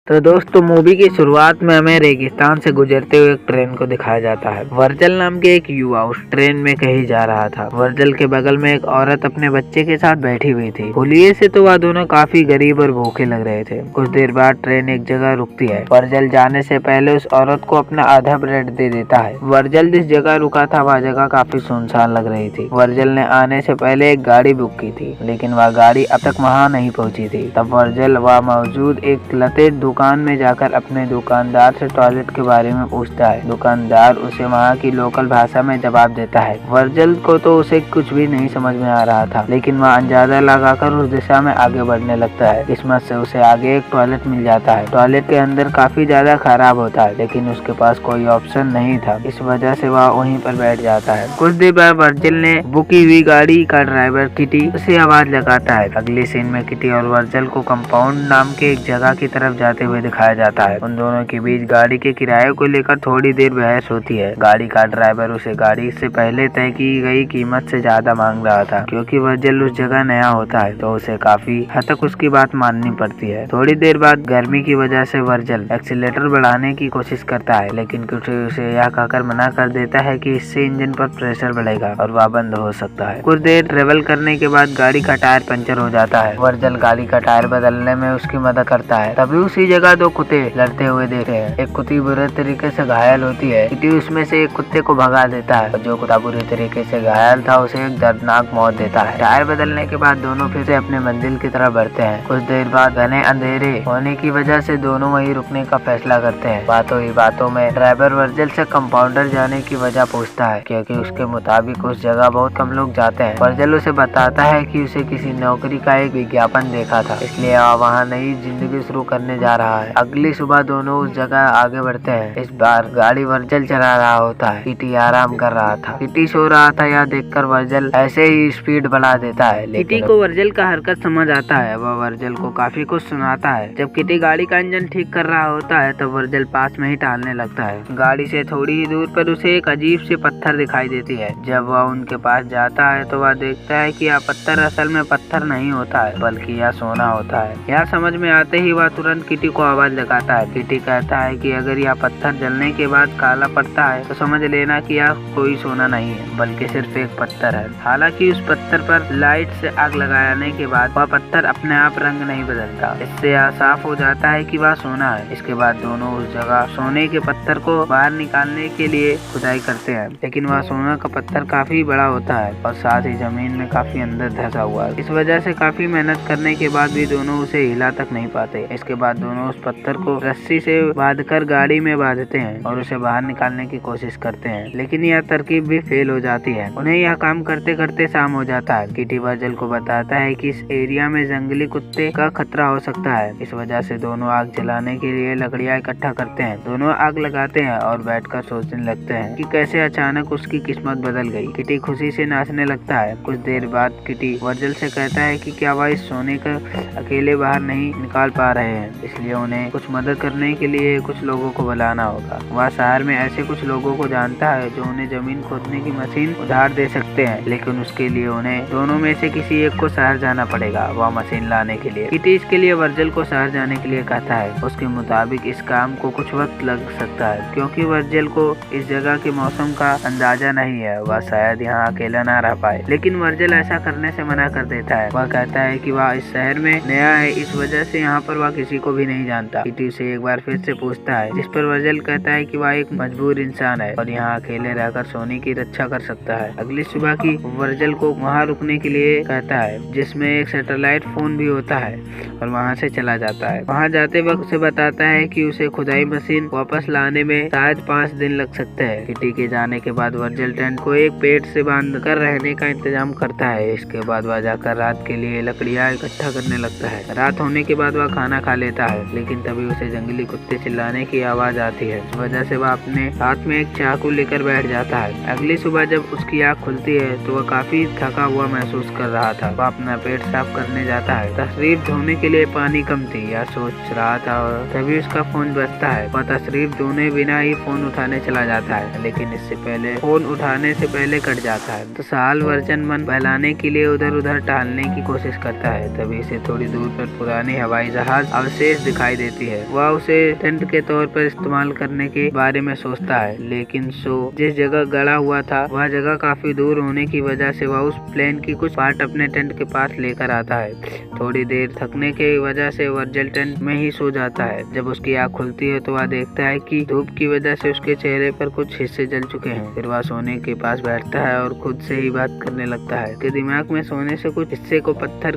तो दोस्तों मूवी की शुरुआत में हमें रेगिस्तान से गुजरते हुए एक ट्रेन को दिखाया जाता है। वर्जल नाम के एक युवा उस ट्रेन में कहीं जा रहा था। वर्जल के बगल में एक औरत अपने बच्चे के साथ बैठी हुई थी। हुलिये से तो वह दोनों काफी गरीब और भूखे लग रहे थे। कुछ देर बाद ट्रेन एक जगह रुकती है। वर्जल जाने से पहले उस औरत को अपना आधा ब्रेड दे देता है। वर्जल जिस जगह रुका था वह जगह काफी सुनसान लग रही थी। वर्जल ने आने से पहले एक गाड़ी बुक की थी, लेकिन वह गाड़ी अब तक वहाँ नहीं पहुँची थी। तब वर्जल वहाँ मौजूद एक लते दुकान में जाकर अपने दुकानदार से टॉयलेट के बारे में पूछता है। दुकानदार उसे वहाँ की लोकल भाषा में जवाब देता है। वर्जल को तो उसे कुछ भी नहीं समझ में आ रहा था, लेकिन वह अंदाजा लगाकर उस दिशा में आगे बढ़ने लगता है। किस्मत से उसे आगे एक टॉयलेट मिल जाता है। टॉयलेट के अंदर काफी ज्यादा खराब होता है, लेकिन उसके पास कोई ऑप्शन नहीं था। इस वजह से वह वहीं पर बैठ जाता है। कुछ देर बाद वर्जल ने बुक की हुई गाड़ी का ड्राइवर किटी उसे आवाज लगाता है। अगली सीन में किटी और वर्जल को कंपाउंड नाम के एक जगह की तरफ जाते हुए दिखाया जाता है। उन दोनों के बीच गाड़ी के किराए को लेकर थोड़ी देर बहस होती है। गाड़ी का ड्राइवर उसे गाड़ी से पहले तय की गई कीमत से ज्यादा मांग रहा था। क्योंकि वर्जल उस जगह नया होता है तो उसे काफी हद तक उसकी बात माननी पड़ती है। थोड़ी देर बाद गर्मी की वजह से वर्जल एक्सीलेटर बढ़ाने की कोशिश करता है, लेकिन कुछ उसे यह कहकर मना कर देता है कि इससे इंजन पर प्रेशर बढ़ेगा और वह बंद हो सकता है। कुछ देर ट्रेवल करने के बाद गाड़ी का टायर पंचर हो जाता है। वर्जल गाड़ी का टायर बदलने में उसकी मदद करता है। तभी उसी जगह दो कुत्ते लड़ते हुए देखते हैं। एक कुत्ती बुरे तरीके से घायल होती है। किटी उसमें से एक कुत्ते को भगा देता है और जो कुत्ता बुरी तरीके से घायल था उसे एक दर्दनाक मौत देता है। टायर बदलने के बाद दोनों फिर से अपने मंजिल की तरफ बढ़ते हैं। कुछ देर बाद घने अंधेरे होने की वजह से दोनों वहीं रुकने का फैसला करते हैं। बातों ही बातों में ड्राइवर वर्जल से कंपाउंडर जाने की वजह पूछता है, क्योंकि उसके मुताबिक उस जगह बहुत कम लोग जाते हैं। वर्जल उसे बताता है कि उसे किसी नौकरी का एक विज्ञापन देखा था, इसलिए वहाँ नई जिंदगी शुरू करने जा रहा है। अगली सुबह दोनों उस जगह आगे बढ़ते हैं। इस बार गाड़ी वर्जल चला रहा होता है। किटी आराम कर रहा था। किटी सो रहा था। यह देखकर वर्जल ऐसे ही स्पीड बढ़ा देता है। किटी को वर्जल का हरकत समझ आता है। वह वर्जल को काफी कुछ सुनाता है। जब किटी गाड़ी का इंजन ठीक कर रहा होता है तो वर्जल पास में ही टहलने लगता है। गाड़ी से थोड़ी ही दूर पर उसे एक अजीब सी पत्थर दिखाई देती है। जब वह उनके पास जाता है तो वह देखता है कि यह पत्थर असल में पत्थर नहीं होता है, बल्कि यह सोना होता है। यह समझ में आते ही वह तुरंत किटी को आवाज लगाता है। किटी कहता है कि अगर यह पत्थर जलने के बाद काला पड़ता है तो समझ लेना कि यह कोई सोना नहीं है, बल्कि सिर्फ एक पत्थर है। हालांकि उस पत्थर पर लाइट से आग लगाने के बाद वह पत्थर अपने आप रंग नहीं बदलता। इससे यह साफ हो जाता है कि वह सोना है। इसके बाद दोनों उस जगह सोने के पत्थर को बाहर निकालने के लिए खुदाई करते हैं, लेकिन वह सोना का पत्थर काफी बड़ा होता है और साथ ही जमीन में काफी अंदर धंसा हुआ है। इस वजह से काफी मेहनत करने के बाद भी दोनों उसे हिला तक नहीं पाते। इसके बाद दोनों उस पत्थर को रस्सी से बांधकर गाड़ी में बांधते हैं और उसे बाहर निकालने की कोशिश करते हैं, लेकिन यह तरकीब भी फेल हो जाती है। उन्हें यह काम करते करते शाम हो जाता है। किटी वर्जल को बताता है कि इस एरिया में जंगली कुत्ते का खतरा हो सकता है। इस वजह से दोनों आग जलाने के लिए लकड़ियाँ इकट्ठा करते हैं। दोनों आग लगाते हैं और बैठकर सोचने लगते हैं कि कैसे अचानक उसकी किस्मत बदल गई। किटी खुशी से नाचने लगता है। कुछ देर बाद किटी वर्जल से कहता है कि क्या वह इस सोने का अकेले बाहर नहीं निकाल पा रहे हैं, इसलिए उन्हें कुछ मदद करने के लिए कुछ लोगों को बुलाना होगा। वह शहर में ऐसे कुछ लोगों को जानता है जो उन्हें जमीन खोदने की मशीन उधार दे सकते हैं, लेकिन उसके लिए उन्हें दोनों में से किसी एक को शहर जाना पड़ेगा वह मशीन लाने के लिए। किटी इसके लिए वर्जल को शहर जाने के लिए कहता है। उसके मुताबिक इस काम को कुछ वक्त लग सकता है, क्योंकि वर्जल को इस जगह के मौसम का अंदाजा नहीं है। वह शायद यहाँ अकेला ना रह पाए, लेकिन वर्जल ऐसा करने से मना कर देता है। वह कहता है कि वह इस शहर में नया है, इस वजह से यहाँ पर वह किसी को भी नहीं जानता। किटी उसे एक बार फिर से पूछता है, जिस पर वर्जल कहता है कि वह एक मजबूर इंसान है और यहाँ अकेले रहकर सोने की रक्षा कर सकता है। अगली सुबह की वर्जल को वहाँ रुकने के लिए कहता है, जिसमें एक सैटेलाइट फोन भी होता है, और वहाँ से चला जाता है। वहाँ जाते वक्त उसे बताता है कि उसे खुदाई मशीन वापस लाने में शायद 5 दिन लग सकते हैं। किटी के जाने के बाद वर्जल टेंट को एक पेड़ से बांध कर रहने का इंतजाम करता है। इसके बाद वह जाकर रात के लिए लकड़ियाँ इकट्ठा करने लगता है। रात होने के बाद वह खाना खा लेता है, लेकिन तभी उसे जंगली कुत्ते चिल्लाने की आवाज आती है। इस वजह से वह अपने हाथ में एक चाकू लेकर बैठ जाता है। अगली सुबह जब उसकी आँख खुलती है तो वह काफी थका हुआ महसूस कर रहा था। वह अपना पेट साफ करने जाता है। तशरीफ धोने के लिए पानी कम थी, यह सोच रहा था, और तभी उसका फोन बजता है। वह तशरीफ धोने बिना ही फोन उठाने चला जाता है, लेकिन इससे पहले फोन उठाने से पहले कट जाता है। तो साल वर्जन मन बहलाने के लिए उधर उधर टहलने की कोशिश करता है। तभी से थोड़ी दूर पर पुराने हवाई जहाज अवशेष दिखाई देती है। वह उसे टेंट के तौर पर इस्तेमाल करने के बारे में सोचता है, लेकिन जिस जगह गड़ा हुआ था वह जगह काफी दूर होने की वजह से वह उस प्लेन की कुछ पार्ट अपने टेंट के पास लेकर आता है। थोड़ी देर थकने की वजह से वर्जिल टेंट में ही सो जाता है। जब उसकी आँख खुलती है तो वह देखता है कि धूप की वजह से उसके चेहरे पर कुछ हिस्से जल चुके हैं। फिर वह सोने के पास बैठता है और खुद से ही बात करने लगता है। उसके दिमाग में सोने से कुछ हिस्से को पत्थर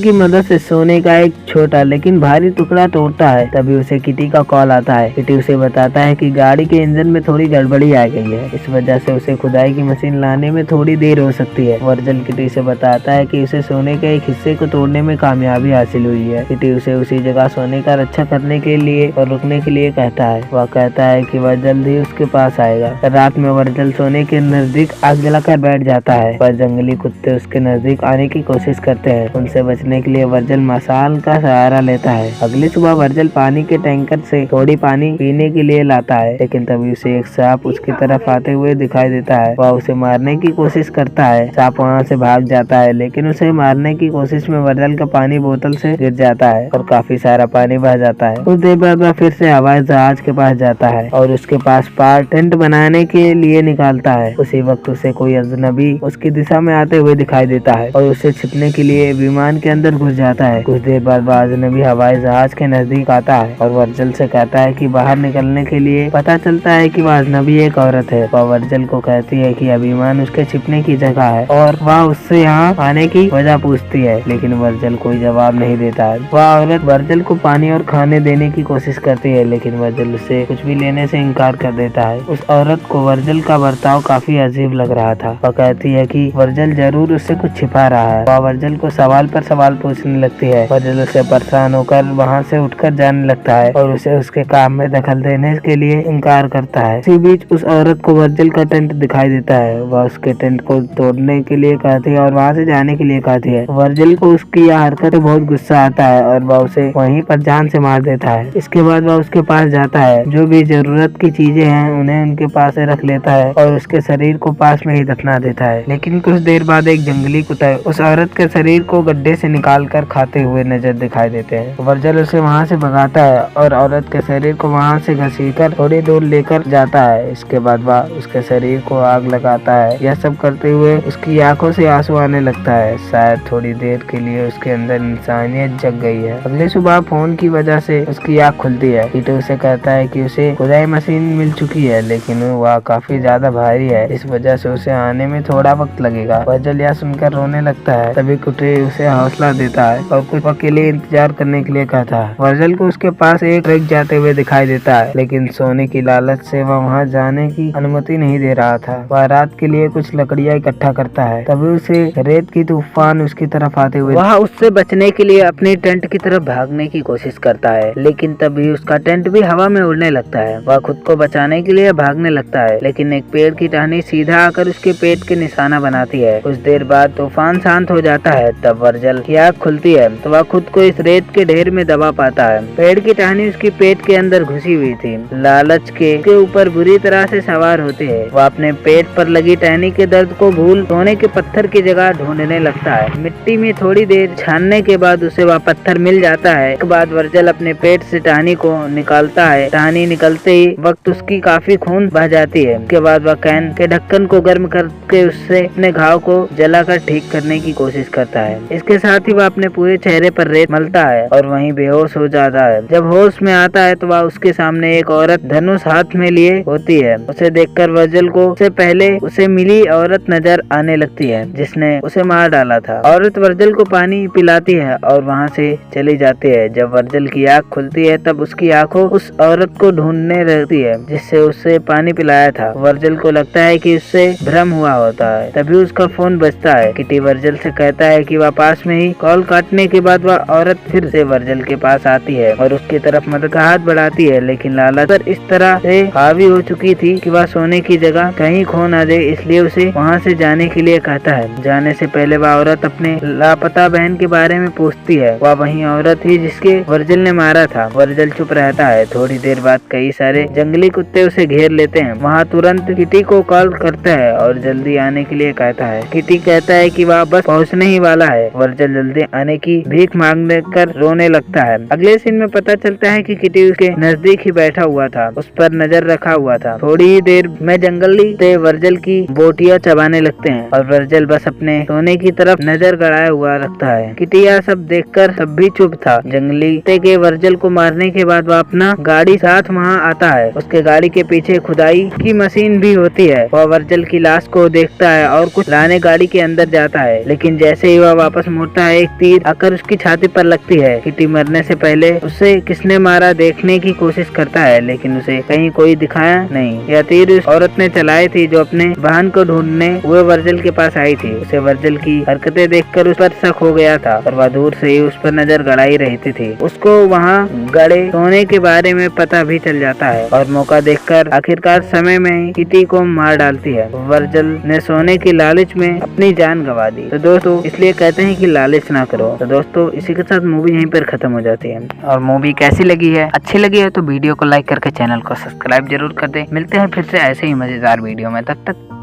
की मदद से सोने का एक छोटा लेकिन भारी टुकड़ा तोड़ता है। तभी उसे किटी का कॉल आता है। किटी उसे बताता है कि गाड़ी के इंजन में थोड़ी गड़बड़ी आ गई है, इस वजह से उसे खुदाई की मशीन लाने में थोड़ी देर हो सकती है। वर्जिल किटी से बताता है कि उसे सोने के एक हिस्से को तोड़ने में कामयाबी हासिल हुई है। किटी उसे उसी जगह सोने का रक्षा करने के लिए और रुकने के लिए कहता है। वह कहता है कि वह जल्द ही उसके पास आएगा। रात में वर्जिल सोने के नजदीक आग जलाकर बैठ जाता है, पर जंगली कुत्ते उसके नजदीक आने की कोशिश करते हैं। उनसे बचने के लिए वर्जिल मशाल का सहारा लेता है। अगली सुबह वर्जिल पानी के टैंकर से थोड़ी पानी पीने के लिए लाता है, लेकिन तभी उसे एक सांप उसकी तरफ आते हुए दिखाई देता है। वह उसे मारने की कोशिश करता है। सांप वहाँ से भाग जाता है, लेकिन उसे मारने की कोशिश में वर्जिल का पानी बोतल से गिर जाता है और काफी सारा पानी बह जाता है। कुछ देर बाद वह फिर से हवाई जहाज के पास जाता है और उसके पास पार्ट टेंट बनाने के लिए निकालता है। उसी वक्त उसे कोई अजनबी उसकी दिशा में आते हुए दिखाई देता है और उसे छिपने के लिए विमान के अंदर घुस जाता है। कुछ देर बाद वह अजनबी हवाई जहाज के नजदीक आता है और वर्जिल से कहता है कि बाहर निकलने के लिए पता चलता है कि वह अजनबी एक औरत है। वह वर्जिल को कहती है कि यह विमान उसके छिपने की जगह है और वह उससे यहाँ आने की वजह पूछती है, लेकिन वर्जिल कोई जवाब नहीं देता है। वह औरत वर्जिल को पानी और खाने देने की कोशिश करती है, लेकिन वर्जिल उससे कुछ भी लेने से इनकार कर देता है। उस औरत को वर्जिल का बर्ताव काफी अजीब लग रहा था। वह कहती है कि वर्जिल जरूर उससे कुछ छिपा रहा है। वह वर्जिल को सवाल पर सवाल पूछने लगती है। वर्जिल उससे परेशान होकर वहाँ से उठकर जाने लगता है और उसे उसके काम में दखल देने के लिए इनकार करता है। इसी बीच उस औरत को वर्जिल का टेंट दिखाई देता है। वह उसके टेंट को तोड़ने के लिए कहती है और वहाँ से जाने के लिए कहती है। वर्जिल को उसकी यह हरकत बहुत गुस्सा आता है और वह उसे वहीं पर जान से मार देता है। इसके बाद वह उसके पास जाता है। जो भी जरूरत की चीजें हैं उन्हें उनके पास रख लेता है और उसके शरीर को पास में ही दफना देता है। लेकिन कुछ देर बाद एक जंगली कुत्ता उस औरत के शरीर को गड्ढे से निकाल कर खाते हुए नजर दिखाई देते हैं। वर्जिल उसे वहाँ से भगाता है और औरत के शरीर को वहाँ से घसीटकर थोड़ी दूर लेकर जाता है। इसके बाद वह उसके शरीर को आग लगाता है। यह सब करते हुए उसकी आंखों से आंसू आने लगता है। शायद थोड़ी देर के लिए उसके अंदर इंसानियत जग गई है। अगली सुबह फोन की वजह से उसकी आँख खुलती है। किटी उसे कहता है कि उसे खुदाई मशीन मिल चुकी है, लेकिन वह काफी ज्यादा भारी है, इस वजह से उसे आने में थोड़ा वक्त लगेगा। वर्जिल यह सुनकर रोने लगता है। तभी किटी उसे हौसला देता है और कुछ वक्त के लिए इंतजार करने के लिए कहता है। वर्जिल को उसके पास एक ट्रक जाते हुए दिखाई देता है, लेकिन सोने की लालच से वह वहाँ जाने की अनुमति नहीं दे रहा था। वह रात के लिए कुछ लकड़ियाँ इकट्ठा करता है। तभी उसे रेत की तूफान उसकी तरफ आते हुए वह उससे बचने के लिए अपने टेंट की तरफ भागने की कोशिश करता है, लेकिन तभी उसका टेंट भी हवा में उड़ने लगता है। वह खुद को बचाने के लिए भागने लगता है, लेकिन एक पेड़ की टहनी सीधा आकर उसके पेट के निशाना बनाती है। कुछ देर बाद तूफान शांत हो जाता है। तब वर्जिल की आँख खुलती है तो वह खुद को इस रेत के ढेर में दबा पाता है। पेड़ की टहनी उसकी पेट के अंदर घुसी हुई थी। लालच के ऊपर बुरी तरह से सवार होते हैं। वह अपने पेट पर लगी टहनी के दर्द को भूल सोने के पत्थर की जगह ढूंढने लगता है। मिट्टी में थोड़ी देर छानने के बाद उसे वह पत्थर मिल जाता है। एक बाद वर्जिल अपने पेट से टहनी को निकालता है। टहनी निकलते ही वक्त उसकी काफी खून बह जाती है। उसके बाद वह कैन के ढक्कन को गर्म करके उससे अपने घाव को जलाकर ठीक करने की कोशिश करता है। इसके साथ ही वह अपने पूरे चेहरे पर रेत मलता है और वहीं बेहोश हो जाता है। जब होश में आता है तो वह उसके सामने एक औरत धनुष हाथ में लिए होती है। उसे देखकर वर्जिल को उससे पहले उसे मिली औरत नजर आने लगती है, जिसने उसे मार डाला था। औरत वर्जिल को पानी पिलाती है और वहाँ से चली जाती है। जब वर्जिल की आँख खुलती है तब उसकी आंखों उस औरत को ढूंढने रहती है जिससे उसे पानी पिलाया था। वर्जिल को लगता है कि उससे भ्रम हुआ होता है। तभी उसका फोन बजता है। किटी वर्जिल से कहता है कि वह पास में ही कॉल काटने के बाद वह औरत फिर से वर्जिल के पास आती है और उसकी तरफ मदद का हाथ बढ़ाती है, लेकिन लालच पर इस तरह से हावी हो चुकी थी कि वह सोने की जगह कहीं खो न जाए, इसलिए उसे वहाँ से जाने के लिए कहता है। जाने से पहले वह औरत अपने लापता बहन के बारे में पूछती है। वह वही औरत थी जिसके वर्जिल ने मारा था। वर्जिल चुप रहता है। थोड़ी देर बाद कई सारे जंगली कुत्ते उसे घेर लेते हैं। वहाँ तुरंत किटी को कॉल करता है और जल्दी आने के लिए कहता है। किटी कहता है कि वह बस पहुँचने ही वाला है। वर्जिल जल्दी आने की भीख मांगने कर रोने लगता लगता है। अगले सीन में पता चलता है कि किटी उसके नजदीक ही बैठा हुआ था, उस पर नजर रखा हुआ था। थोड़ी ही देर में जंगली से वर्जल की बोटियां चबाने लगते हैं और वर्जल बस अपने सोने की तरफ नजर गड़ाया हुआ रखता है। किटी यह सब देखकर तब भी चुप था। जंगली के वर्जल को मारने के बाद वह अपना गाड़ी साथ वहाँ आता है। उसके गाड़ी के पीछे खुदाई की मशीन भी होती है। वह वर्जल की लाश को देखता है और कुछ लाने गाड़ी के अंदर जाता है, लेकिन जैसे ही वह वापस मुड़ता है एक तीर आकर उसकी छाती पर लगती है। किटी मरने से पहले उसे किसने मारा देखने की कोशिश करता है, लेकिन उसे कहीं कोई दिखाया नहीं। यह तीर उस औरत ने चलाई थी जो अपने बहन को ढूंढने हुए वर्जल के पास आई थी। उसे वर्जल की हरकतें देखकर उस पर शक हो गया था और वह दूर से ही उस पर नजर गड़ाई रहती थी। उसको वहाँ गड़े सोने के बारे में पता भी चल जाता है और मौका देखकर आखिरकार समय में किटी को मार डालती है। वर्जल ने सोने की लालच में अपनी जान गंवा दी। तो दोस्तों इसलिए कहते हैं कि लालच ना करो। तो दोस्तों इसी के साथ मूवी यहीं पर खत्म हो जाती है। और मूवी कैसी लगी है, अच्छी लगी है तो वीडियो को लाइक करके चैनल को सब्सक्राइब जरूर कर दे। मिलते हैं फिर से ऐसे ही मजेदार वीडियो में, तब तक